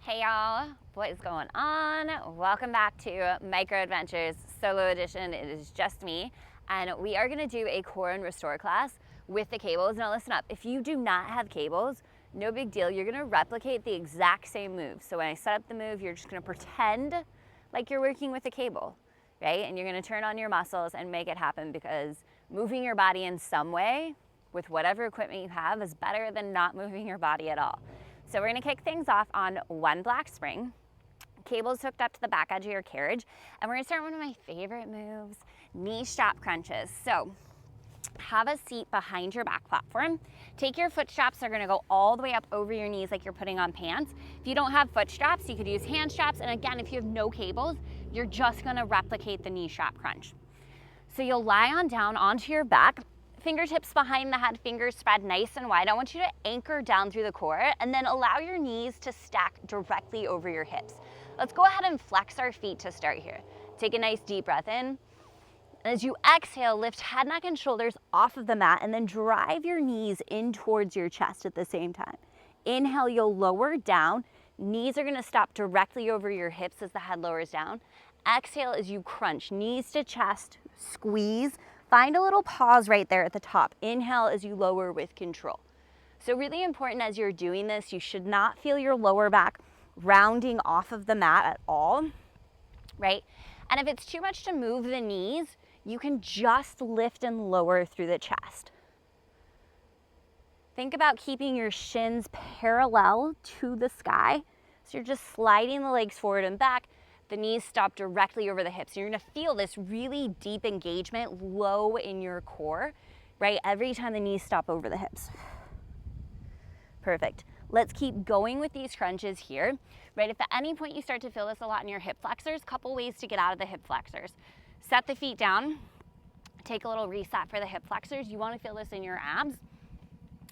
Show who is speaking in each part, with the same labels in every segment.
Speaker 1: Hey y'all, what is going on? Welcome back to Micro Adventures Solo Edition. It is just me, and we are gonna do a core and restore class with the cables. Now listen up, if you do not have cables, no big deal. You're gonna replicate the exact same move. So when I set up the move, you're just gonna pretend like you're working with a cable, right? And you're gonna turn on your muscles and make it happen, because moving your body in some way with whatever equipment you have is better than not moving your body at all. So we're gonna kick things off on one black spring. Cables hooked up to the back edge of your carriage. And we're gonna start one of my favorite moves, knee strap crunches. So have a seat behind your back platform. Take your foot straps, they're gonna go all the way up over your knees like you're putting on pants. If you don't have foot straps, you could use hand straps. And again, if you have no cables, you're just gonna replicate the knee strap crunch. So you'll lie on down onto your back, fingertips behind the head, fingers spread nice and wide. I want you to anchor down through the core and then allow your knees to stack directly over your hips. Let's go ahead and flex our feet to start here. Take a nice deep breath in. And as you exhale, lift head, neck, and shoulders off of the mat and then drive your knees in towards your chest at the same time. Inhale, you'll lower down. Knees are gonna stop directly over your hips as the head lowers down. Exhale as you crunch, knees to chest, squeeze. Find a little pause right there at the top. Inhale as you lower with control. So really important as you're doing this, you should not feel your lower back rounding off of the mat at all, right? And if it's too much to move the knees, you can just lift and lower through the chest. Think about keeping your shins parallel to the sky. So you're just sliding the legs forward and back. The knees stop directly over the hips. You're gonna feel this really deep engagement low in your core, right? Every time the knees stop over the hips. Perfect. Let's keep going with these crunches here, right? If at any point you start to feel this a lot in your hip flexors, couple ways to get out of the hip flexors. Set the feet down, take a little reset for the hip flexors. You wanna feel this in your abs.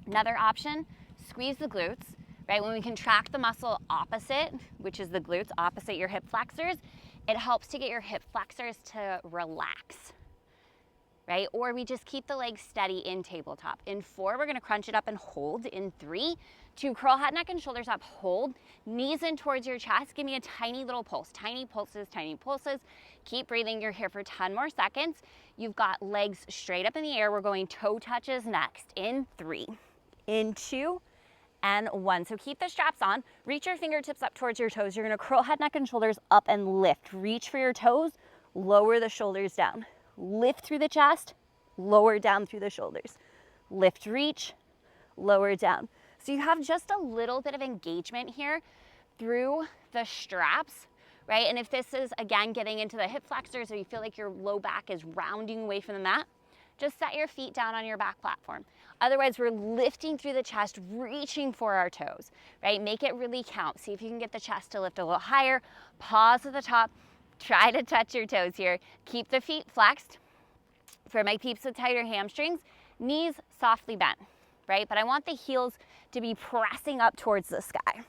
Speaker 1: Another option, squeeze the glutes. Right, when we contract the muscle opposite, which is the glutes, opposite your hip flexors, it helps to get your hip flexors to relax, right? Or we just keep the legs steady in tabletop. In 4, we're gonna crunch it up and hold. In 3, 2, curl head, neck, and shoulders up, hold. Knees in towards your chest, give me a tiny little pulse. Tiny pulses, tiny pulses. Keep breathing, you're here for 10 more seconds. You've got legs straight up in the air. We're going toe touches next. In 3, in 2, and 1. So keep the straps on, reach your fingertips up towards your toes. You're gonna curl head, neck, and shoulders up and lift. Reach for your toes, lower the shoulders down. Lift through the chest, lower down through the shoulders. Lift, reach, lower down. So you have just a little bit of engagement here through the straps, right? And if this is, again, getting into the hip flexors or you feel like your low back is rounding away from the mat, just set your feet down on your back platform. Otherwise, we're lifting through the chest, reaching for our toes, right? Make it really count. See if you can get the chest to lift a little higher. Pause at the top. Try to touch your toes here. Keep the feet flexed. For my peeps with tighter hamstrings, knees softly bent, right? But I want the heels to be pressing up towards the sky.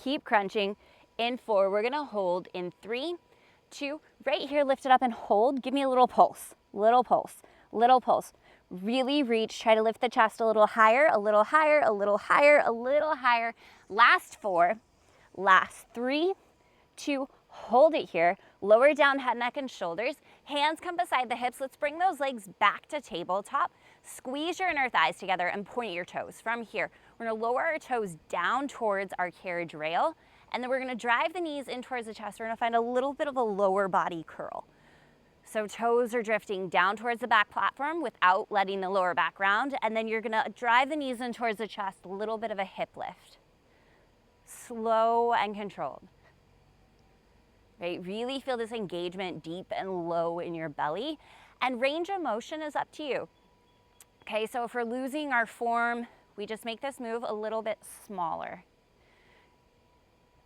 Speaker 1: Keep crunching. In 4, we're gonna hold. In 3, 2, right here, lift it up and hold. Give me a little pulse, little pulse, little pulse. Really reach, try to lift the chest a little higher, a little higher, a little higher, a little higher. Last 4, last 3, 2, hold it here. Lower down head, neck, and shoulders. Hands come beside the hips. Let's bring those legs back to tabletop. Squeeze your inner thighs together and point your toes. From here, we're gonna lower our toes down towards our carriage rail. And then we're gonna drive the knees in towards the chest. We're gonna find a little bit of a lower body curl. So toes are drifting down towards the back platform without letting the lower back round. And then you're gonna drive the knees in towards the chest, a little bit of a hip lift. Slow and controlled. Right, really feel this engagement deep and low in your belly. And range of motion is up to you. Okay, so if we're losing our form, we just make this move a little bit smaller.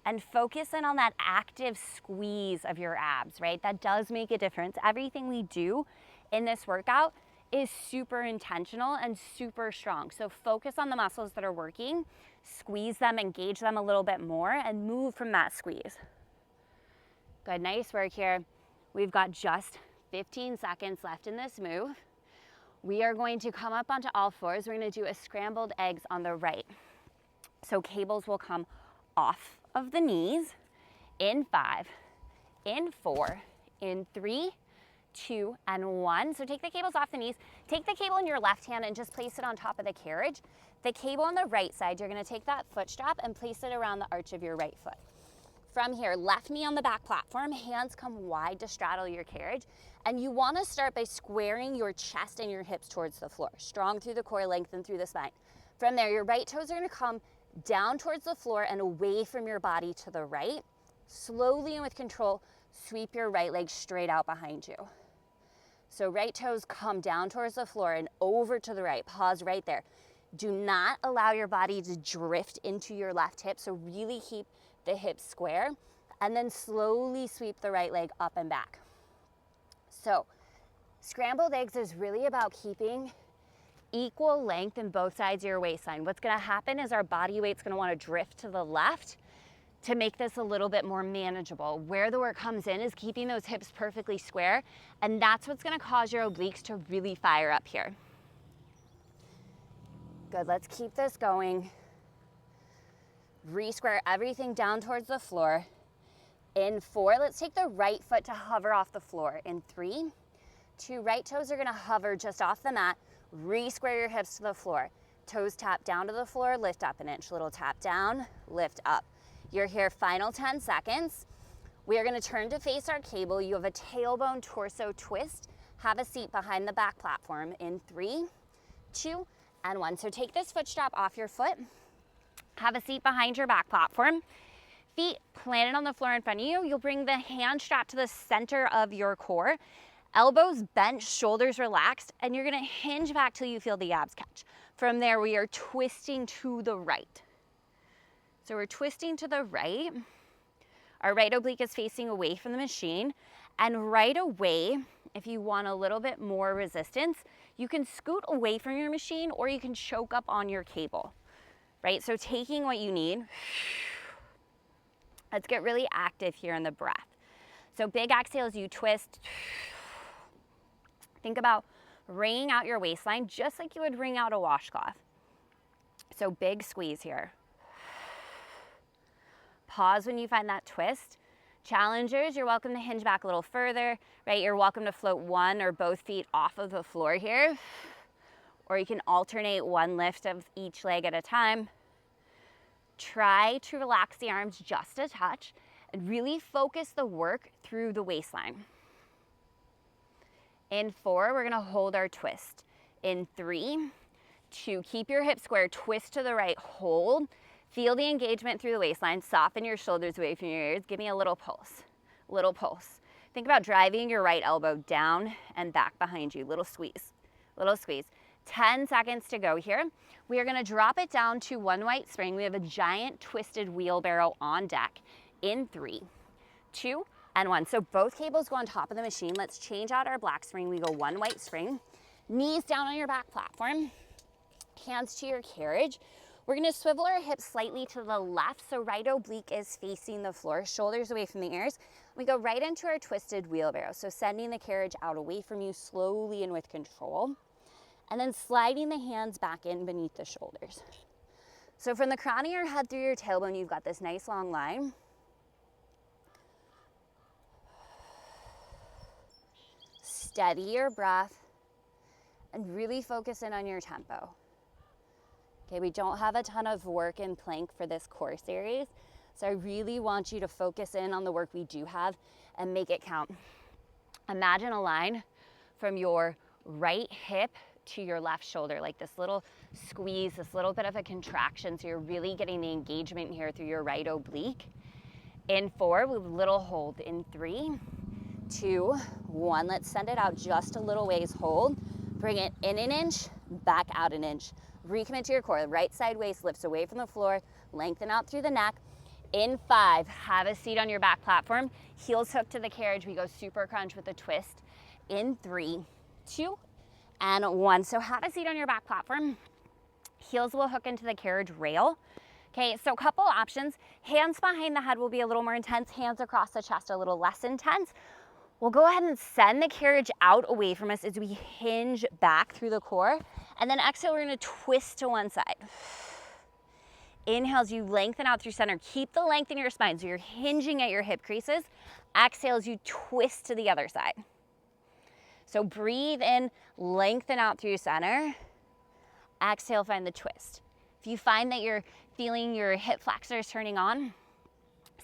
Speaker 1: And focus in on that active squeeze of your abs, right? That does make a difference. Everything we do in this workout is super intentional and super strong. So focus on the muscles that are working, squeeze them, engage them a little bit more, and move from that squeeze. Good, nice work here. We've got just 15 seconds left in this move. We are going to come up onto all fours. We're gonna do a scrambled eggs on the right. So cables will come off of the knees in 5, in 4, in 3, 2, and 1. So take the cables off the knees. Take the cable in your left hand and just place it on top of the carriage. The cable on the right side, you're gonna take that foot strap and place it around the arch of your right foot. From here, left knee on the back platform, hands come wide to straddle your carriage. And you wanna start by squaring your chest and your hips towards the floor. Strong through the core, lengthen through the spine. From there, your right toes are gonna come down towards the floor and away from your body to the right. Slowly and with control, sweep your right leg straight out behind you. So right toes come down towards the floor and over to the right. Pause right there. Do not allow your body to drift into your left hip, so really keep the hips square, and then slowly sweep the right leg up and back. So scrambled eggs is really about keeping equal length in both sides of your waistline. What's gonna happen is our body weight's gonna wanna drift to the left to make this a little bit more manageable. Where the work comes in is keeping those hips perfectly square, and that's what's gonna cause your obliques to really fire up here. Good, let's keep this going. Re-square everything down towards the floor. In 4, let's take the right foot to hover off the floor. In 3, 2 right toes are gonna hover just off the mat. Re-square your hips to the floor. Toes tap down to the floor, lift up an inch. Little tap down, lift up. You're here, final 10 seconds. We are gonna turn to face our cable. You have a tailbone torso twist. Have a seat behind the back platform in 3, 2, and 1. So take this foot strap off your foot. Have a seat behind your back platform. Feet planted on the floor in front of you. You'll bring the hand strap to the center of your core. Elbows bent, shoulders relaxed, and you're gonna hinge back till you feel the abs catch. From there, we are twisting to the right. So we're twisting to the right. Our right oblique is facing away from the machine. And right away, if you want a little bit more resistance, you can scoot away from your machine or you can choke up on your cable, right? So taking what you need. Let's get really active here in the breath. So big exhale as you twist. Think about wringing out your waistline just like you would wring out a washcloth. So big squeeze here. Pause when you find that twist. Challengers, you're welcome to hinge back a little further, right? You're welcome to float one or both feet off of the floor here, or you can alternate one lift of each leg at a time. Try to relax the arms just a touch and really focus the work through the waistline. In 4, we're gonna hold our twist. In 3, 2, keep your hips square, twist to the right, hold. Feel the engagement through the waistline, soften your shoulders away from your ears. Give me a little pulse, little pulse. Think about driving your right elbow down and back behind you. Little squeeze, little squeeze. 10 seconds to go here. We are gonna drop it down to one white spring. We have a giant twisted wheelbarrow on deck in 3, 2, and 1. So both cables go on top of the machine. Let's change out our black spring. We go one white spring. Knees down on your back platform, hands to your carriage. We're gonna swivel our hips slightly to the left, so right oblique is facing the floor, shoulders away from the ears. We go right into our twisted wheelbarrow, so sending the carriage out away from you slowly and with control, and then sliding the hands back in beneath the shoulders. So from the crown of your head through your tailbone, you've got this nice long line. Steady your breath and really focus in on your tempo. Okay, we don't have a ton of work in plank for this core series, so I really want you to focus in on the work we do have and make it count. Imagine a line from your right hip to your left shoulder, like this little squeeze, this little bit of a contraction, so you're really getting the engagement here through your right oblique. In 4, with little hold. In 3, 2, 1. Let's send it out just a little ways. Hold. Bring it in an inch, back out an inch. Recommit to your core. Right side waist lifts away from the floor. Lengthen out through the neck. In 5, have a seat on your back platform. Heels hooked to the carriage. We go super crunch with a twist. In 3, 2, and 1. So have a seat on your back platform. Heels will hook into the carriage rail. Okay, so a couple options. Hands behind the head will be a little more intense. Hands across the chest a little less intense. We'll go ahead and send the carriage out away from us as we hinge back through the core. And then exhale, we're gonna twist to one side. Inhales, you lengthen out through center. Keep the length in your spine, so you're hinging at your hip creases. Exhales, you twist to the other side. So breathe in, lengthen out through center. Exhale, find the twist. If you find that you're feeling your hip flexors turning on,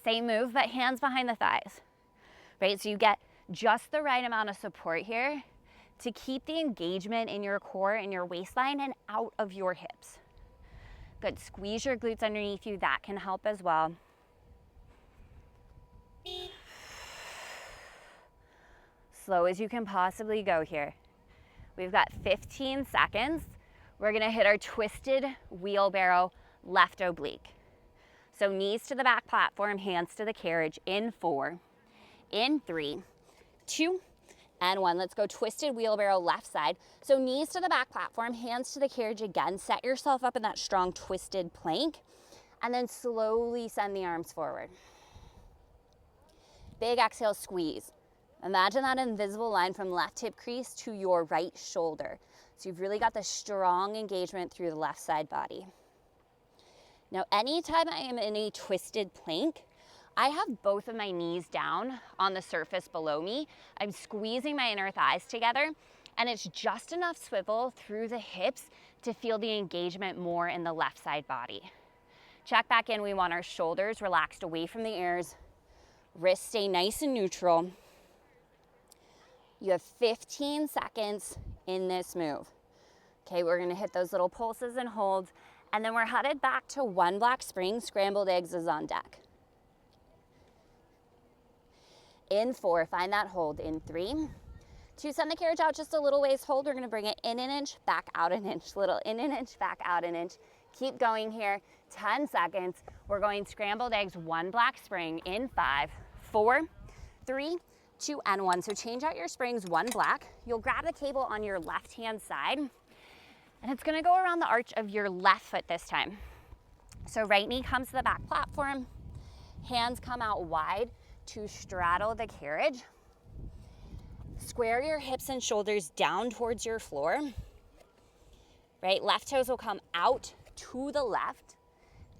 Speaker 1: same move, but hands behind the thighs, right? So you get just the right amount of support here to keep the engagement in your core and your waistline and out of your hips. Good, squeeze your glutes underneath you, that can help as well. Slow as you can possibly go here. We've got 15 seconds. We're gonna hit our twisted wheelbarrow left oblique. So knees to the back platform, hands to the carriage in 4, in 3, 2, and 1. Let's go twisted wheelbarrow left side. So knees to the back platform, hands to the carriage again. Set yourself up in that strong twisted plank, and then slowly send the arms forward. Big exhale, squeeze. Imagine that invisible line from left hip crease to your right shoulder. So you've really got the strong engagement through the left side body. Now, anytime I am in a twisted plank, I have both of my knees down on the surface below me. I'm squeezing my inner thighs together, and it's just enough swivel through the hips to feel the engagement more in the left side body. Check back in. We want our shoulders relaxed away from the ears. Wrists stay nice and neutral. You have 15 seconds in this move. Okay, we're gonna hit those little pulses and holds, and then we're headed back to 1 block spring. Scrambled eggs is on deck. In 4, find that hold. In 3, 2, send the carriage out just a little ways, hold. We're gonna bring it in an inch, back out an inch, little in an inch, back out an inch. Keep going here, 10 seconds. We're going scrambled eggs, 1 block spring in 5, 4, 3, 2, and 1. So change out your springs, 1 block. You'll grab the cable on your left-hand side, and it's gonna go around the arch of your left foot this time. So right knee comes to the back platform, hands come out wide to straddle the carriage. Square your hips and shoulders down towards your floor. Right, left toes will come out to the left,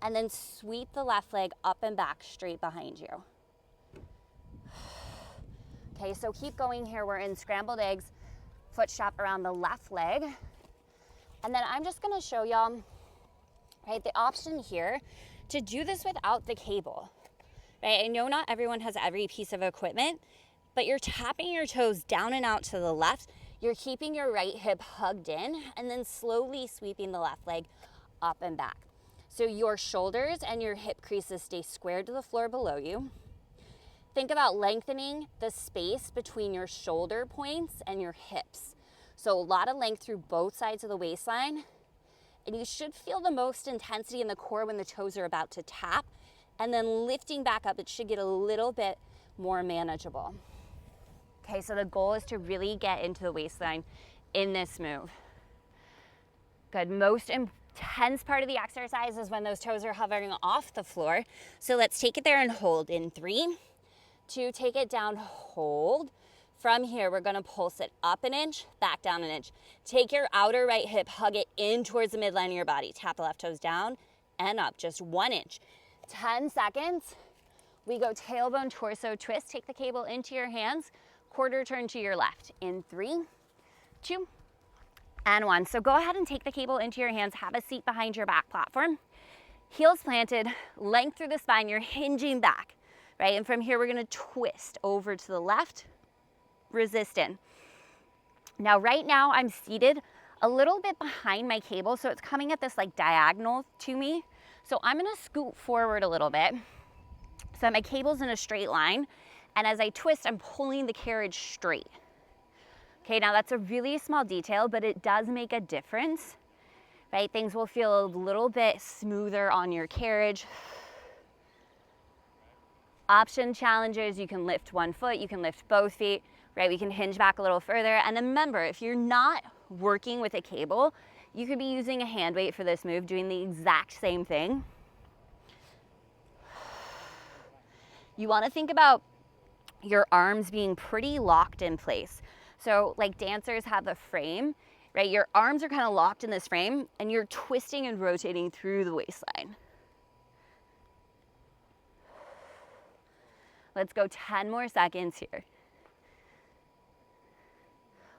Speaker 1: and then sweep the left leg up and back straight behind you. Okay, so keep going here. We're in scrambled eggs, foot strap around the left leg. And then I'm just gonna show y'all, right, the option here to do this without the cable, right? I know not everyone has every piece of equipment, but you're tapping your toes down and out to the left. You're keeping your right hip hugged in, and then slowly sweeping the left leg up and back. So your shoulders and your hip creases stay squared to the floor below you. Think about lengthening the space between your shoulder points and your hips. So a lot of length through both sides of the waistline. And you should feel the most intensity in the core when the toes are about to tap. And then lifting back up, it should get a little bit more manageable. Okay, so the goal is to really get into the waistline in this move. Good, most intense part of the exercise is when those toes are hovering off the floor. So let's take it there and hold in 3, 2, take it down, hold. From here, we're gonna pulse it up an inch, back down an inch. Take your outer right hip, hug it in towards the midline of your body. Tap the left toes down and up, just 1 inch. 10 seconds. We go tailbone, torso twist. Take the cable into your hands, quarter turn to your left. In 3, 2, and 1. So go ahead and take the cable into your hands, have a seat behind your back platform. Heels planted, length through the spine, you're hinging back. Right, and from here we're gonna twist over to the left, resist in. Now right now I'm seated a little bit behind my cable, so it's coming at this like diagonal to me. So I'm gonna scoot forward a little bit so that my cable's in a straight line, and as I twist, I'm pulling the carriage straight. Okay, now that's a really small detail, but it does make a difference, right? Things will feel a little bit smoother on your carriage. Option challenges, you can lift 1 foot, you can lift both feet, right? We can hinge back a little further. And then remember, if you're not working with a cable, you could be using a hand weight for this move, doing the exact same thing. You wanna think about your arms being pretty locked in place. So like dancers have a frame, right? Your arms are kind of locked in this frame, and you're twisting and rotating through the waistline. Let's go 10 more seconds here.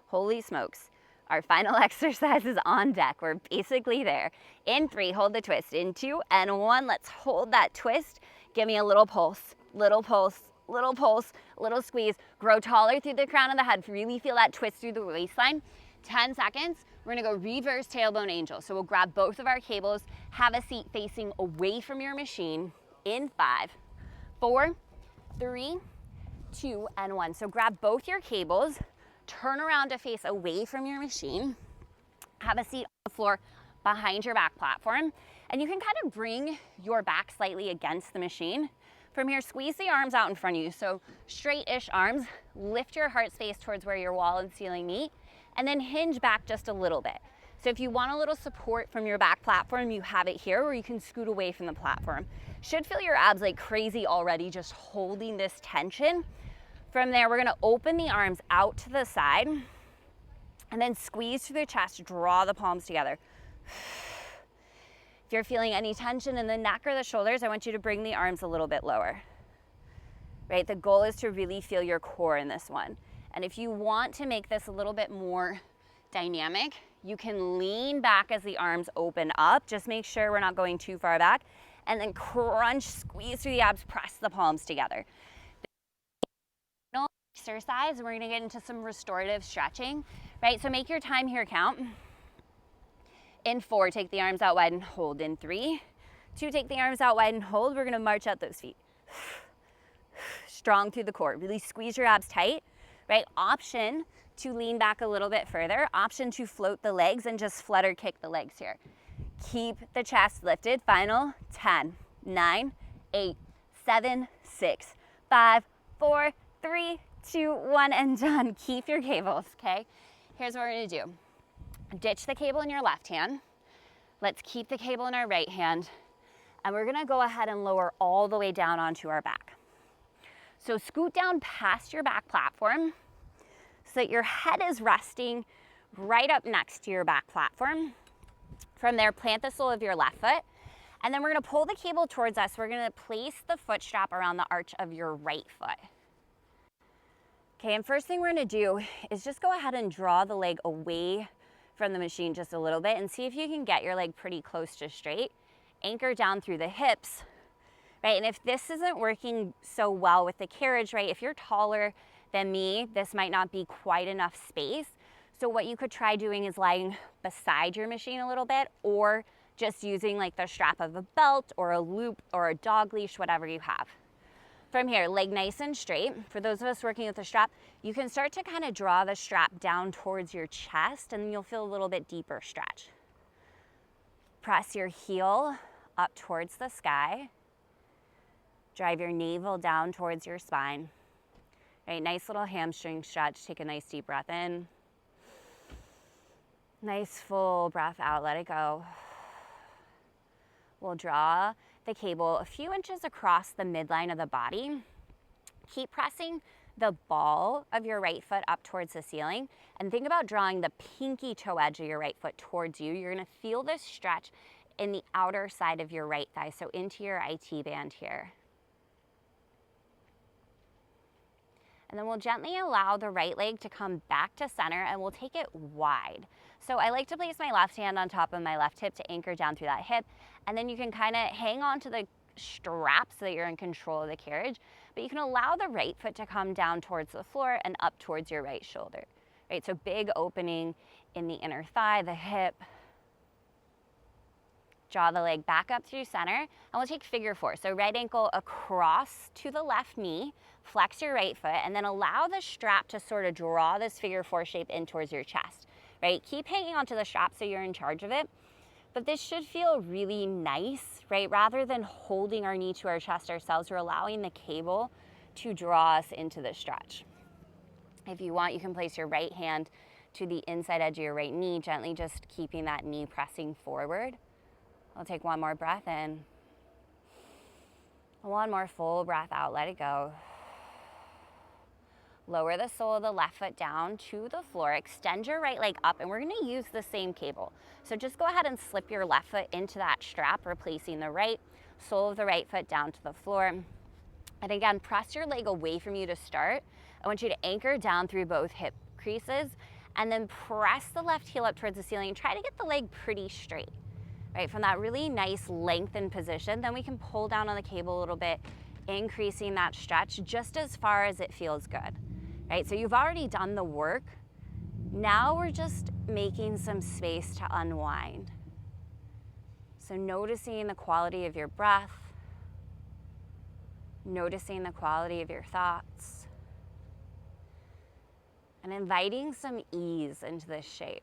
Speaker 1: Holy smokes. Our final exercise is on deck. We're basically there. In 3, hold the twist. In 2 and 1, let's hold that twist. Give me a little pulse, little pulse, little pulse, little squeeze. Grow taller through the crown of the head. Really feel that twist through the waistline. 10 seconds. We're gonna go reverse tailbone angel. So we'll grab both of our cables, have a seat facing away from your machine in 5, 4, 3, 2, and 1. So grab both your cables, turn around to face away from your machine, have a seat on the floor behind your back platform, and you can kind of bring your back slightly against the machine. From here, squeeze the arms out in front of you. So straight-ish arms, lift your heart space towards where your wall and ceiling meet, and then hinge back just a little bit. So if you want a little support from your back platform, you have it here, or you can scoot away from the platform. Should feel your abs like crazy already, just holding this tension. From there, we're gonna open the arms out to the side, and then squeeze through the chest, draw the palms together. If you're feeling any tension in the neck or the shoulders, I want you to bring the arms a little bit lower, right? The goal is to really feel your core in this one. And if you want to make this a little bit more dynamic, you can lean back as the arms open up. Just make sure we're not going too far back. And then crunch, squeeze through the abs, press the palms together. Exercise, we're gonna get into some restorative stretching, right? So make your time here count. In 4, take the arms out wide and hold. In 3, 2, take the arms out wide and hold. We're gonna march out those feet. Strong through the core. Really squeeze your abs tight, right? Option to lean back a little bit further. Option to float the legs and just flutter kick the legs here. Keep the chest lifted. Final 10, 9, 8, 7, 6, 5, 4, 3, 2, 1, and done. Keep your cables, okay? Here's what we're gonna do. Ditch the cable in your left hand. Let's keep the cable in our right hand. And we're gonna go ahead and lower all the way down onto our back. So scoot down past your back platform so that your head is resting right up next to your back platform. From there, plant the sole of your left foot. And then we're gonna pull the cable towards us. We're gonna place the foot strap around the arch of your right foot. Okay, and first thing we're gonna do is just go ahead and draw the leg away from the machine just a little bit and see if you can get your leg pretty close to straight. Anchor down through the hips, right? And if this isn't working so well with the carriage, right? If you're taller than me, this might not be quite enough space. So what you could try doing is lying beside your machine a little bit, or just using like the strap of a belt or a loop or a dog leash, whatever you have. From here, leg nice and straight. For those of us working with the strap, you can start to kind of draw the strap down towards your chest and you'll feel a little bit deeper stretch. Press your heel up towards the sky. Drive your navel down towards your spine. Right, nice little hamstring stretch. Take a nice deep breath in. Nice full breath out, let it go. We'll draw the cable a few inches across the midline of the body. Keep pressing the ball of your right foot up towards the ceiling, and think about drawing the pinky toe edge of your right foot towards you. You're gonna feel this stretch in the outer side of your right thigh, so into your IT band here. And then we'll gently allow the right leg to come back to center, and we'll take it wide. So I like to place my left hand on top of my left hip to anchor down through that hip, and then you can kind of hang on to the strap so that you're in control of the carriage, but you can allow the right foot to come down towards the floor and up towards your right shoulder, right? So big opening in the inner thigh, the hip. Draw the leg back up through center, and we'll take figure 4. So right ankle across to the left knee, flex your right foot, and then allow the strap to sort of draw this figure 4 shape in towards your chest, right? Keep hanging onto the strap so you're in charge of it, but this should feel really nice, right? Rather than holding our knee to our chest ourselves, we're allowing the cable to draw us into the stretch. If you want, you can place your right hand to the inside edge of your right knee, gently just keeping that knee pressing forward. I'll take one more breath in. One more full breath out, let it go. Lower the sole of the left foot down to the floor, extend your right leg up, and we're gonna use the same cable. So just go ahead and slip your left foot into that strap, replacing the right, sole of the right foot down to the floor. And again, press your leg away from you to start. I want you to anchor down through both hip creases and then press the left heel up towards the ceiling. Try to get the leg pretty straight, right? From that really nice lengthened position, then we can pull down on the cable a little bit, increasing that stretch just as far as it feels good, right? So you've already done the work. Now we're just making some space to unwind. So noticing the quality of your breath, noticing the quality of your thoughts, and inviting some ease into this shape.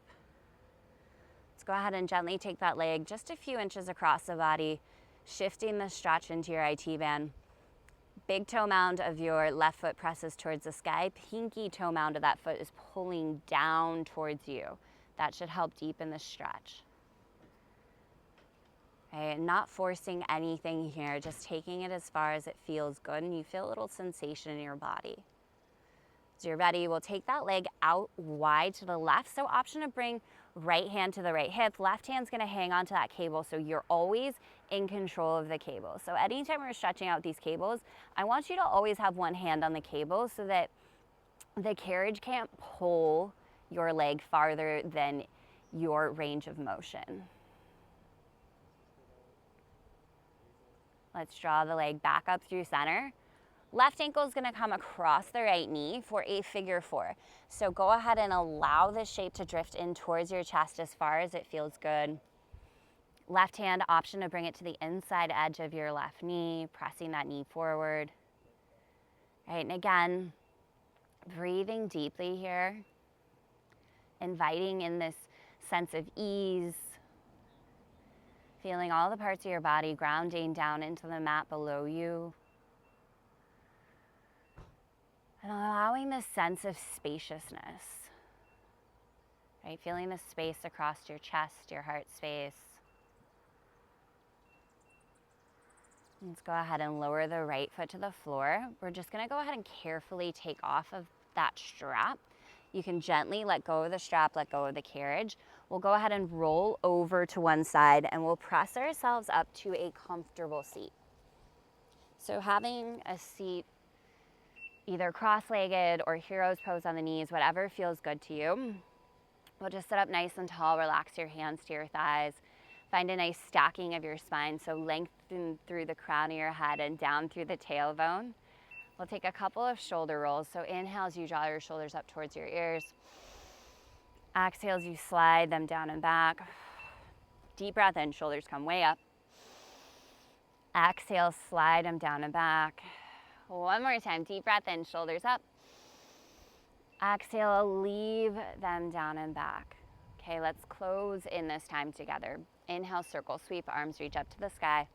Speaker 1: Let's go ahead and gently take that leg just a few inches across the body, shifting the stretch into your IT band. Big toe mound of your left foot presses towards the sky. Pinky toe mound of that foot is pulling down towards you. That should help deepen the stretch. Okay, not forcing anything here, just taking it as far as it feels good and you feel a little sensation in your body. As you're ready, we'll take that leg out wide to the left. So option to bring right hand to the right hip. Left hand's gonna hang onto that cable so you're always in control of the cable. So anytime we're stretching out these cables, I want you to always have one hand on the cable so that the carriage can't pull your leg farther than your range of motion. Let's draw the leg back up through center. Left ankle is gonna come across the right knee for a figure four. So go ahead and allow this shape to drift in towards your chest as far as it feels good. Left hand option to bring it to the inside edge of your left knee, pressing that knee forward. Right, and again, breathing deeply here, inviting in this sense of ease, feeling all the parts of your body grounding down into the mat below you. And allowing this sense of spaciousness, right? Feeling the space across your chest, your heart space. Let's go ahead and lower the right foot to the floor. We're just gonna go ahead and carefully take off of that strap. You can gently let go of the strap, let go of the carriage. We'll go ahead and roll over to one side and we'll press ourselves up to a comfortable seat. So having a seat either cross-legged or hero's pose on the knees, whatever feels good to you. We'll just sit up nice and tall, relax your hands to your thighs. Find a nice stacking of your spine, so lengthen through the crown of your head and down through the tailbone. We'll take a couple of shoulder rolls. So inhale as you draw your shoulders up towards your ears. Exhale as you slide them down and back. Deep breath in, shoulders come way up. Exhale, slide them down and back. One more time, deep breath in, shoulders up. Exhale, leave them down and back. Okay, let's close in this time together. Inhale, circle, sweep, arms reach up to the sky.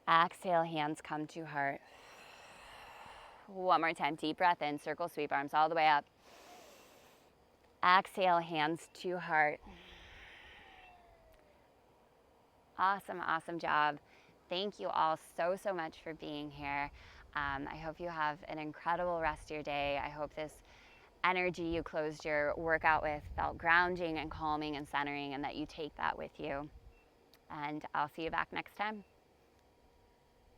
Speaker 1: Exhale, hands come to heart. One more time, deep breath in, circle, sweep, arms all the way up. Exhale, hands to heart. Awesome, awesome job. Thank you all so much for being here. I hope you have an incredible rest of your day. I hope this energy you closed your workout with felt grounding and calming and centering, and that you take that with you. And I'll see you back next time.